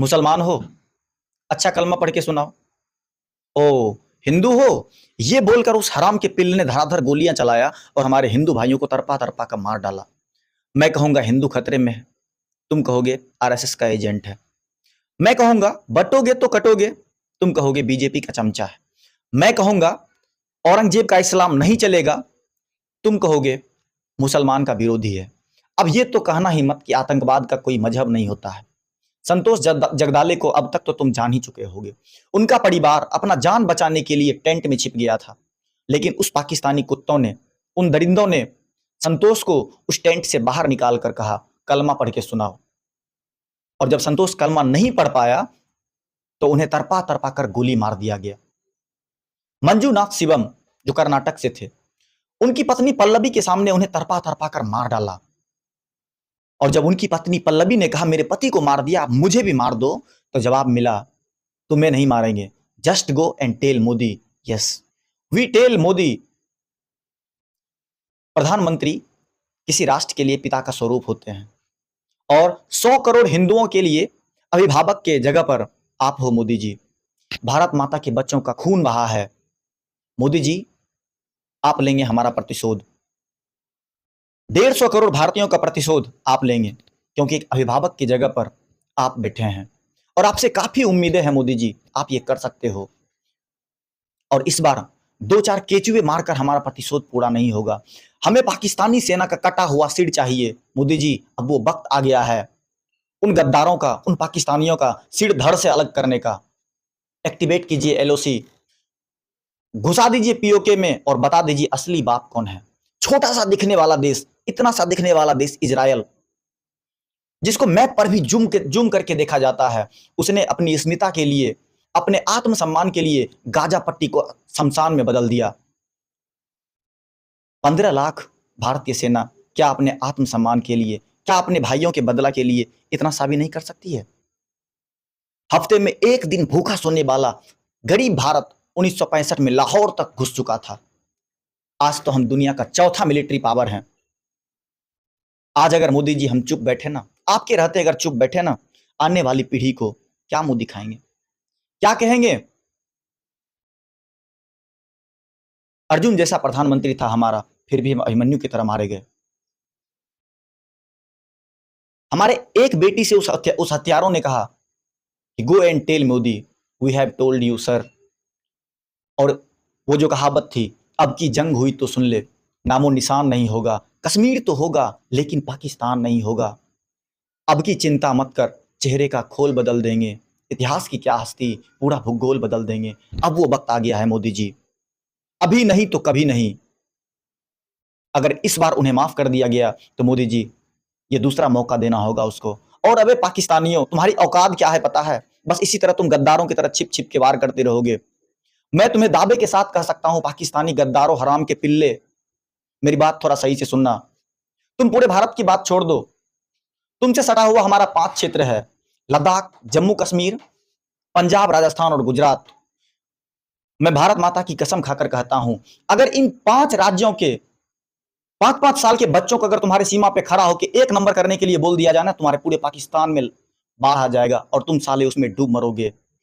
मुसलमान हो? अच्छा कलमा पढ़ के सुनाओ। ओ हिंदू हो? ये बोलकर उस हराम के पिल्ले ने धड़ाधड़ गोलियां चलाया और हमारे हिंदू भाइयों को तरपा तरपा कर मार डाला। मैं कहूंगा हिंदू खतरे में है, तुम कहोगे आरएसएस का एजेंट है। मैं कहूंगा बटोगे तो कटोगे, तुम कहोगे बीजेपी का चमचा है। मैं कहूंगा औरंगजेब का इस्लाम नहीं चलेगा, तुम कहोगे मुसलमान का विरोधी है। अब ये तो कहना ही मत कि आतंकवाद का कोई मजहब नहीं होता है। संतोष जगदाले को अब तक तो तुम जान ही चुके होगे। उनका परिवार अपना जान बचाने के लिए टेंट में छिप गया था, लेकिन उस पाकिस्तानी कुत्तों ने, उन दरिंदों ने संतोष को उस टेंट से बाहर निकाल कर कहा कलमा पढ़ के सुनाओ। और जब संतोष कलमा नहीं पढ़ पाया तो उन्हें तरपा तरपा कर गोली मार दिया गया। मंजूनाथ शिवम जो कर्नाटक से थे, उनकी पत्नी पल्लवी के सामने उन्हें तरपा तरपा कर मार डाला। और जब उनकी पत्नी पल्लवी ने कहा मेरे पति को मार दिया, मुझे भी मार दो, तो जवाब मिला तुम्हें नहीं मारेंगे, just go and tell Modi. Yes we tell Modi. प्रधानमंत्री किसी राष्ट्र के लिए पिता का स्वरूप होते हैं और 100 करोड़ हिंदुओं के लिए अभिभावक के जगह पर आप हो मोदी जी। भारत माता के बच्चों का खून बहा है मोदी जी, आप लेंगे हमारा प्रतिशोध। 150 करोड़ भारतीयों का प्रतिशोध आप लेंगे, क्योंकि एक अभिभावक की जगह पर आप बैठे हैं और आपसे काफी उम्मीदें हैं मोदी जी, आप ये कर सकते हो। और इस बार 2-4 केचुए मारकर हमारा प्रतिशोध पूरा नहीं होगा। हमें पाकिस्तानी सेना का कटा हुआ सिर चाहिए मोदी जी। अब वो वक्त आ गया है उन गद्दारों का, उन पाकिस्तानियों का सिर धड़ से अलग करने का। एक्टिवेट कीजिए एलओसी, घुसा दीजिए पीओके में और बता दीजिए असली बाप कौन है। छोटा सा दिखने वाला देश, इतना सा दिखने वाला देश इजराइल, जिसको मैप पर भी जूम करके देखा जाता है, उसने अपनी अस्मिता के लिए, अपने आत्मसम्मान के लिए गाजा पट्टी को शमशान में बदल दिया। 15 लाख भारतीय सेना क्या अपने आत्मसम्मान के लिए, क्या अपने भाइयों के बदला के लिए इतना सा भी नहीं कर सकती है? हफ्ते में एक दिन भूखा सोने वाला गरीब भारत 1965 में लाहौर तक घुस चुका था। आज तो हम दुनिया का चौथा मिलिट्री पावर हैं। आज अगर मोदी जी हम चुप बैठे ना, आपके रहते अगर चुप बैठे ना, आने वाली पीढ़ी को क्या मुंह दिखाएंगे, क्या कहेंगे? अर्जुन जैसा प्रधानमंत्री था हमारा, फिर भी हम अभिमन्यु की तरह मारे गए। हमारे एक बेटी से उस हत्यारों ने कहा कि go and tell Modi we have told you sir. और वो जो कहावत थी, अब की जंग हुई तो सुन ले, नामो निशान नहीं होगा, कश्मीर तो होगा लेकिन पाकिस्तान नहीं होगा। अब की चिंता मत कर, चेहरे का खोल बदल देंगे, इतिहास की क्या हस्ती, पूरा भूगोल बदल देंगे। अब वो वक्त आ गया है मोदी जी, अभी नहीं तो कभी नहीं। अगर इस बार उन्हें माफ कर दिया गया तो मोदी जी ये दूसरा मौका देना होगा उसको। और अबे पाकिस्तानियों, तुम्हारी औकात क्या है पता है? बस इसी तरह तुम गद्दारों की तरह छिप छिप के वार करते रहोगे। मैं तुम्हें दावे के साथ कह सकता हूं, पाकिस्तानी गद्दारों, हराम के पिल्ले, मेरी बात थोड़ा सही से सुनना। तुम पूरे भारत की बात छोड़ दो, तुमसे सटा हुआ हमारा 5 क्षेत्र है, लद्दाख, जम्मू कश्मीर, पंजाब, राजस्थान और गुजरात। मैं भारत माता की कसम खाकर कहता हूं, अगर इन 5 राज्यों के 5-5 साल के बच्चों को अगर तुम्हारे सीमा पे खड़ा होकर 1 नंबर करने के लिए बोल दिया जाए ना, तुम्हारे पूरे पाकिस्तान में बाढ़ आ जाएगा और तुम साले उसमें डूब मरोगे।